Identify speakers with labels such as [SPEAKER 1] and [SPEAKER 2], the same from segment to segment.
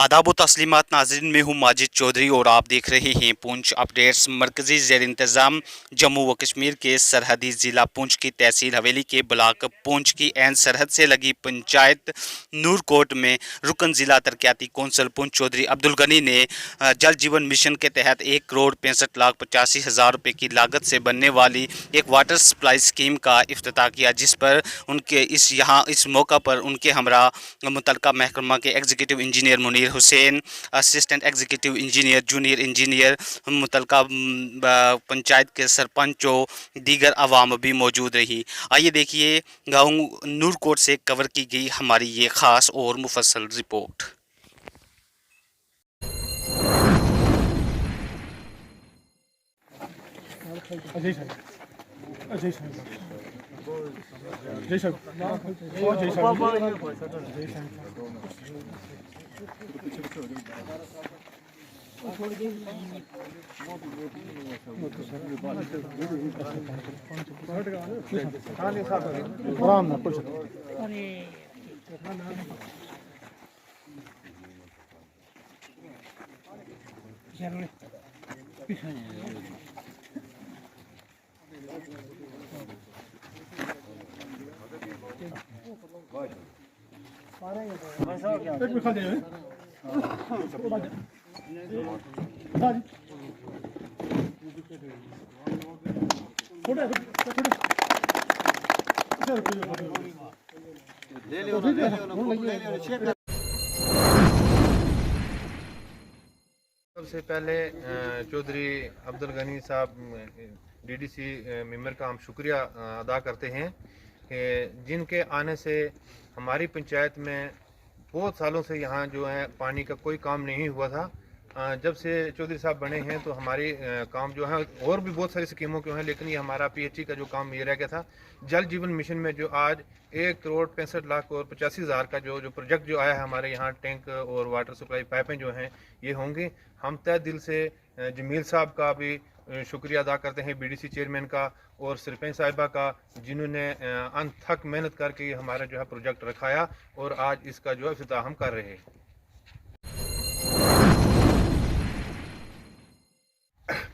[SPEAKER 1] आदाब व तस्लीमात नाज़रीन, मैं हूँ माजिद चौधरी और आप देख रहे हैं पूंछ अपडेट्स। मरकज़ी ज़ेर इंतज़ाम जम्मू व कश्मीर के सरहदी ज़िला पूंछ की तहसील हवेली के ब्लाक पूंछ की ऐन सरहद से लगी पंचायत नूरकोट में रुकन ज़िला तरक्याती कौंसल पूंछ चौधरी अब्दुल गनी ने जल जीवन मिशन के तहत 1,65,85,000 रुपये की लागत से बनने वाली एक वाटर सप्लाई स्कीम का इफ्तिताह किया, जिस पर उनके इस मौका पर उनके हमरा मुतल्लिका महकमा के executive engineer Munir Hussain, assistant executive engineer, junior engineer, मुतल्लिका पंचायत के सरपंचों, दीगर अवाम भी मौजूद रही। आइए देखिए गाँव नूरकोट से कवर की गई हमारी ये ख़ास और मुफस्सल रिपोर्ट।
[SPEAKER 2] अजय साहब, अजय साहब, जय साहब, जय साहब, आराम ना कुछ एक खा दे
[SPEAKER 3] सबसे पहले चौधरी अब्दुल गनी साहब डीडीसी मेंबर का हम शुक्रिया अदा करते हैं कि जिनके आने से हमारी पंचायत में बहुत सालों से यहाँ जो है पानी का कोई काम नहीं हुआ था। जब से चौधरी साहब बने हैं तो हमारी काम जो है और भी बहुत सारी स्कीमों के हैं, लेकिन ये हमारा पीएचई का जो काम ये रह गया था। जल जीवन मिशन में जो आज 1,65,85,000 का जो प्रोजेक्ट जो आया है हमारे यहाँ, टैंक और वाटर सप्लाई पाइपें जो हैं ये होंगी। हम तय दिल से जमील साहब का भी शुक्रिया अदा करते हैं, बीडीसी चेयरमैन का और सरपंच साहिबा का, जिन्होंने अनथक मेहनत करके ये हमारा जो है प्रोजेक्ट रखाया और आज इसका जो है इफ्तिताह हम कर रहे हैं।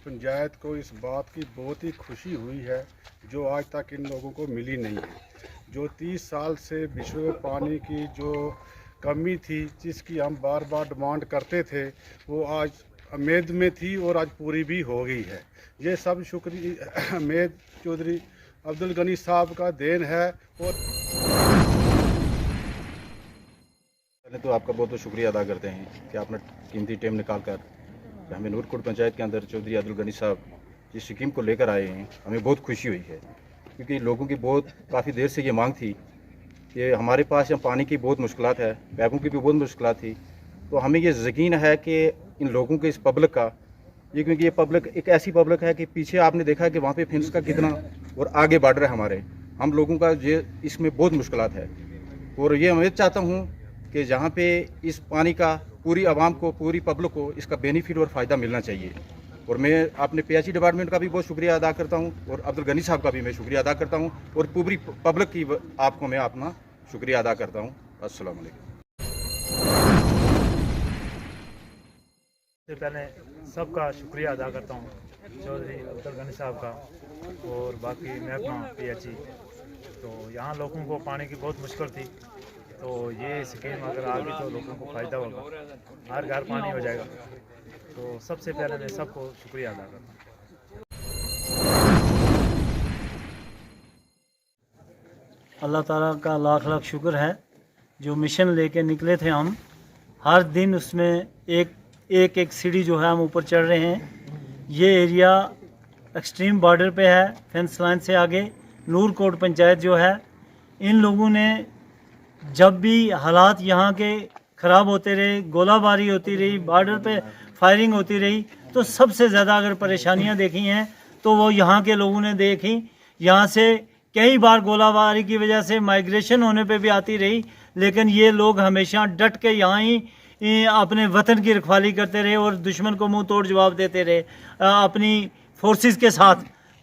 [SPEAKER 2] पंचायत को इस बात की बहुत ही खुशी हुई है जो आज तक इन लोगों को मिली नहीं है। जो 30 साल से विश्व में पानी की जो कमी थी, जिसकी हम बार बार डिमांड करते थे, वो आज उम्मीद में थी और आज पूरी भी हो गई है। ये सब शुक्रिया उम्मीद चौधरी अब्दुल गनी साहब का देन है। और
[SPEAKER 4] पहले तो आपका बहुत बहुत शुक्रिया अदा करते हैं कि आपने कीमती टाइम निकाल कर हमें नूरकोट पंचायत के अंदर चौधरी अब्दुल गनी साहब जिस स्कीम को लेकर आए हैं, हमें बहुत खुशी हुई है, क्योंकि लोगों की काफ़ी देर से ये मांग थी कि हमारे पास यहाँ पानी की बहुत मुश्किलात है, पैपों की भी बहुत मुश्किलात थी। तो हमें ये यकीन है कि इन लोगों के, इस पब्लिक का, ये क्योंकि ये पब्लिक एक ऐसी पब्लिक है कि पीछे आपने देखा है कि वहाँ पे फेंस का कितना और आगे बॉर्डर है हमारे, हम लोगों का ये इसमें बहुत मुश्किलात है। और ये उम्मीद चाहता हूँ कि जहाँ पे इस पानी का पूरी आवाम को, पूरी पब्लिक को इसका बेनिफिट और फ़ायदा मिलना चाहिए। और मैं अपने पीएचई डिपार्टमेंट का भी बहुत शुक्रिया अदा करता हूँ और अब्दुल गनी साहब का भी मैं शुक्रिया अदा करता हूँ और पूरी पब्लिक की आपको मैं अपना शुक्रिया अदा करता हूँ। अस्सलाम वालेकुम।
[SPEAKER 5] सबसे पहले सबका शुक्रिया अदा करता हूँ चौधरी अब्दुल गनी साहब का और बाकी महकमा पीएचई। तो यहाँ लोगों को पानी की बहुत मुश्किल थी, तो ये स्कीम अगर आ गई तो लोगों को फ़ायदा होगा, हर घर पानी हो जाएगा। तो सबसे पहले मैं सबको शुक्रिया अदा करता हूँ।
[SPEAKER 6] अल्लाह ताला का लाख लाख शुक्र है, जो मिशन लेके निकले थे हम, हर दिन उसमें एक सीढ़ी जो है हम ऊपर चढ़ रहे हैं। ये एरिया एक्सट्रीम बॉर्डर पे है, फेंस लाइन से आगे नूरकोट पंचायत जो है। इन लोगों ने जब भी हालात यहाँ के ख़राब होते रहे, गोलाबारी होती रही, बॉर्डर पे फायरिंग होती रही, तो सबसे ज़्यादा अगर परेशानियाँ देखी हैं तो वो यहाँ के लोगों ने देखी। यहाँ से कई बार गोलाबारी की वजह से माइग्रेशन होने पे भी आती रही, लेकिन ये लोग हमेशा डट के यहाँ ही अपने वतन की रखवाली करते रहे और दुश्मन को मुंह तोड़ जवाब देते रहे अपनी फोर्सेस के साथ।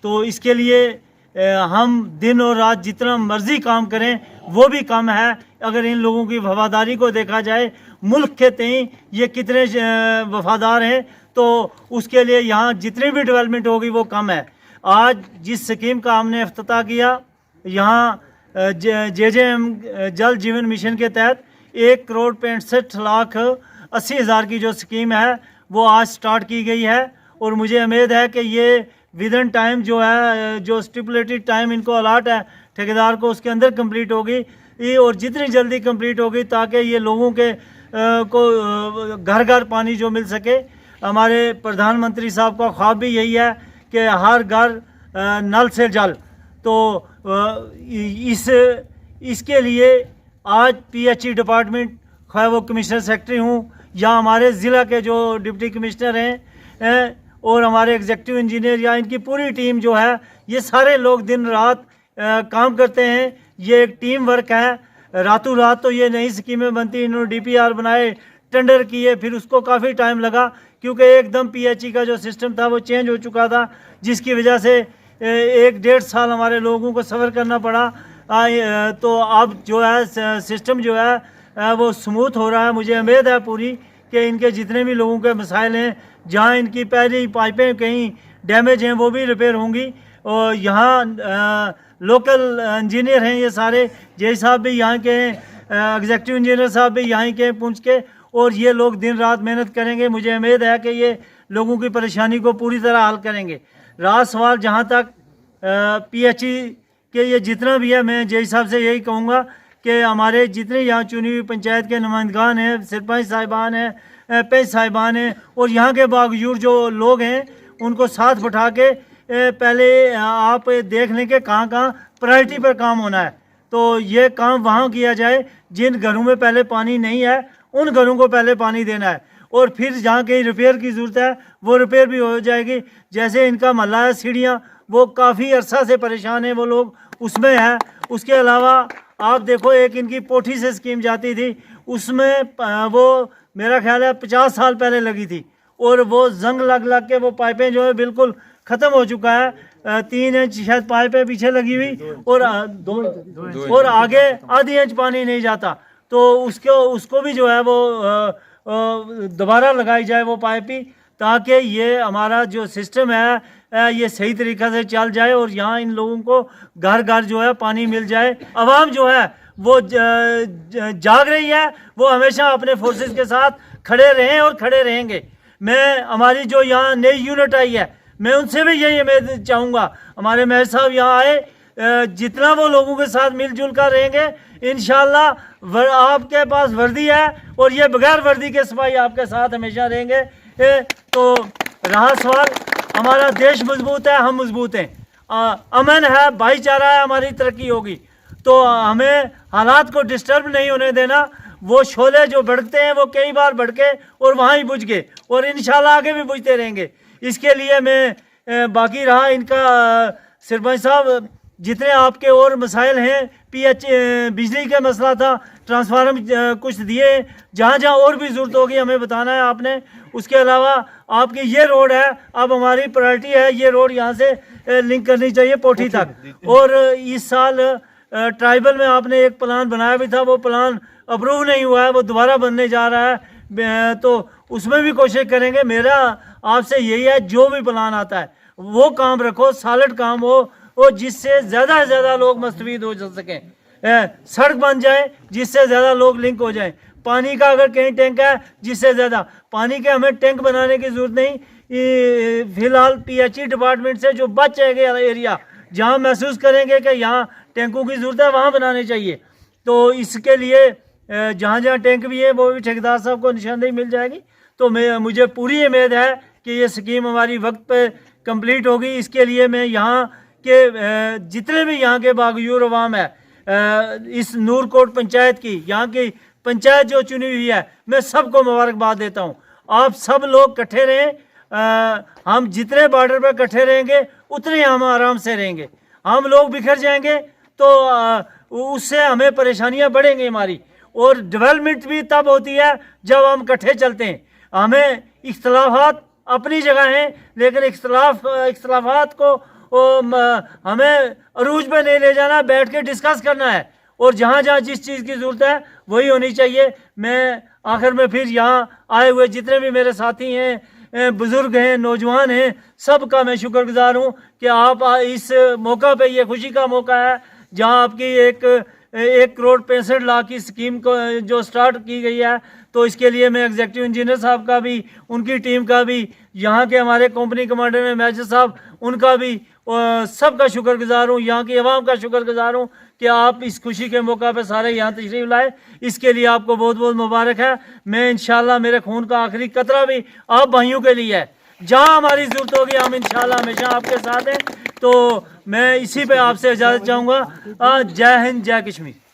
[SPEAKER 6] तो इसके लिए हम दिन और रात जितना मर्जी काम करें वो भी कम है। अगर इन लोगों की वफादारी को देखा जाए, मुल्क के तई ये कितने वफादार हैं, तो उसके लिए यहाँ जितनी भी डेवलपमेंट होगी वो कम है। आज जिस स्कीम का हमने इफ्तिताह किया यहाँ JJM जल जीवन मिशन के तहत 1,65,80,000 की जो स्कीम है वो आज स्टार्ट की गई है, और मुझे उम्मीद है कि ये विद इन टाइम जो है, जो स्टिपुलेटेड टाइम इनको अलाट है ठेकेदार को, उसके अंदर कंप्लीट होगी ये, और जितनी जल्दी कंप्लीट होगी ताकि ये लोगों के को घर घर पानी जो मिल सके। हमारे प्रधानमंत्री साहब का ख्वाब भी यही है कि हर घर नल से जल। तो इसके लिए आज PHE डिपार्टमेंट, खैर वो कमिश्नर सेक्रेटरी हूँ या हमारे ज़िला के जो डिप्टी कमिश्नर हैं और हमारे एग्जीक्यूटिव इंजीनियर या इनकी पूरी टीम जो है, ये सारे लोग दिन रात काम करते हैं। ये एक टीम वर्क है, रातों रात तो ये नई स्कीमें बनती। इन्होंने DPR बनाए, टेंडर किए, फिर उसको काफ़ी टाइम लगा क्योंकि एकदम PHE का जो सिस्टम था वो चेंज हो चुका था, जिसकी वजह से 1-1.5 साल हमारे लोगों को सफ़र करना पड़ा। तो अब जो है सिस्टम जो है वो स्मूथ हो रहा है। मुझे उम्मीद है पूरी कि इनके जितने भी लोगों के मसाइल हैं, जहाँ इनकी पहली पाइपें कहीं डैमेज हैं वो भी रिपेयर होंगी। और यहाँ लोकल इंजीनियर हैं ये सारे, जय साहब भी यहाँ के हैं, एग्जीक्यूटिव इंजीनियर साहब भी यहाँ के पुंछ के, और ये लोग दिन रात मेहनत करेंगे। मुझे उम्मीद है कि ये लोगों की परेशानी को पूरी तरह हल करेंगे। रहा सवाल जहाँ तक PHE के ये जितना भी है, मैं जय साहब से यही कहूँगा कि हमारे जितने यहाँ चुनी हुई पंचायत के नुमाइंदगान हैं, सरपंच साहिबान हैं, पैंच साहिबान हैं, और यहाँ के बागजूर जो लोग हैं उनको साथ बिठा के पहले आप देख लें कि कहाँ कहाँ प्रायोरिटी पर काम होना है। तो ये काम वहाँ किया जाए जिन घरों में पहले पानी नहीं है, उन घरों को पहले पानी देना है, और फिर जहाँ कहीं रिपेयर की ज़रूरत है वो रिपेयर भी हो जाएगी। जैसे इनका महल्ला है सीढ़ियाँ, वो काफ़ी अरसा से परेशान है वो लोग, उसमें है। उसके अलावा आप देखो एक इनकी पोठी से स्कीम जाती थी, उसमें वो मेरा ख्याल है 50 साल पहले लगी थी, और वो जंग लग लग के वो पाइपें जो है बिल्कुल ख़त्म हो चुका है। 3 इंच शायद पाइपें पीछे लगी हुई, और आगे आधी इंच पानी नहीं जाता। तो उसको भी जो है वो दोबारा लगाई जाए वो पाइप ही, ताकि ये हमारा जो सिस्टम है ये सही तरीक़ा से चल जाए, और यहाँ इन लोगों को घर घर जो है पानी मिल जाए। आवाम जो है वो जाग रही है, वो हमेशा अपने फोर्सेस के साथ खड़े रहें और खड़े रहेंगे। मैं हमारी जो यहाँ नई यूनिट आई है, मैं उनसे भी यही उम्मीद चाहूँगा, हमारे मेयर साहब यहाँ आए, जितना वो लोगों के साथ मिलजुल कर रहेंगे, इंशाल्लाह आपके पास वर्दी है और ये बगैर वर्दी के सिपाही आपके साथ हमेशा रहेंगे। तो रहा सवाल, हमारा देश मजबूत है, हम मजबूत हैं, अमन है, भाईचारा है, हमारी तरक्की होगी। तो हमें हालात को डिस्टर्ब नहीं होने देना। वो शोले जो भड़कते हैं वो कई बार भड़के और वहाँ ही बुझ गए, और इंशाल्लाह आगे भी बुझते रहेंगे। इसके लिए मैं बाकी रहा इनका सरपंच साहब, जितने आपके और मसाइल हैं, बिजली का मसला था, ट्रांसफार्मर कुछ दिए, जहाँ जहाँ और भी ज़रूरत होगी हमें बताना है आपने। उसके अलावा आपकी ये रोड है, अब हमारी प्रायोरिटी है ये रोड यहाँ से लिंक करनी चाहिए पोठी तक। और इस साल ट्राइबल में आपने एक प्लान बनाया भी था, वो प्लान अप्रूव नहीं हुआ है, वो दोबारा बनने जा रहा है, तो उसमें भी कोशिश करेंगे। मेरा आपसे यही है, जो भी प्लान आता है वो काम रखो, सॉलिड काम हो, और जिससे ज़्यादा से ज़्यादा लोग मुस्तफ़ीद हो सकें। सड़क बन जाए जिससे ज़्यादा लोग लिंक हो जाएं। पानी का अगर कहीं टैंक है, जिससे ज़्यादा पानी के हमें टैंक बनाने की ज़रूरत नहीं। फ़िलहाल PHE डिपार्टमेंट से जो बच जाएंगे एरिया, जहाँ महसूस करेंगे कि यहाँ टैंकों की ज़रूरत है, वहाँ बनाने चाहिए। तो इसके लिए जहाँ जहाँ टैंक भी है वो भी ठेकेदार साहब को निशानदेही मिल जाएगी। तो मुझे पूरी उम्मीद है कि ये स्कीम हमारी वक्त पे कंप्लीट होगी। इसके लिए मैं यहाँ के जितने भी यहाँ के बागजूर अवाम है, इस नूरकोट पंचायत की, यहाँ की पंचायत जो चुनी हुई है, मैं सबको मुबारकबाद देता हूँ। आप सब लोग इकट्ठे रहें, हम जितने बॉर्डर पर इकट्ठे रहेंगे उतने हम आराम से रहेंगे। हम लोग बिखर जाएंगे तो उससे हमें परेशानियाँ बढ़ेंगी हमारी, और डेवलपमेंट भी तब होती है जब हम इकट्ठे चलते हैं। हमें इख्तलाफात अपनी जगह हैं, लेकिन इख्तलाफात को हमें अरूज पे नहीं ले जाना, बैठ के डिस्कस करना है, और जहाँ जहाँ जिस चीज़ की ज़रूरत है वही होनी चाहिए। मैं आखिर में फिर यहाँ आए हुए जितने भी मेरे साथी हैं, बुज़ुर्ग हैं, नौजवान हैं, सब का मैं शुक्रगुजार हूँ कि आप इस मौका पे, ये खुशी का मौका है जहाँ आपकी 1,65,00,000 की स्कीम को जो स्टार्ट की गई है, तो इसके लिए मैं एग्जीक्यूटिव इंजीनियर साहब का भी, उनकी टीम का भी, यहाँ के हमारे कंपनी कमांडर हैं मेजर साहब, उनका भी सबका शुक्रगुजार हूँ। यहाँ की आवाम का शुक्रगुजार हूँ कि आप इस खुशी के मौका पे सारे यहाँ तशरीफ़ लाए, इसके लिए आपको बहुत बहुत मुबारक है। मैं इंशाल्लाह मेरे खून का आखिरी कतरा भी आप भाइयों के लिए है। जहाँ हमारी ज़रूरत होगी हम इंशाल्लाह हमेशा आपके साथ हैं। तो मैं इसी पे आपसे इजाज़त चाहूँगा। जय हिंद, जय कश्मीर।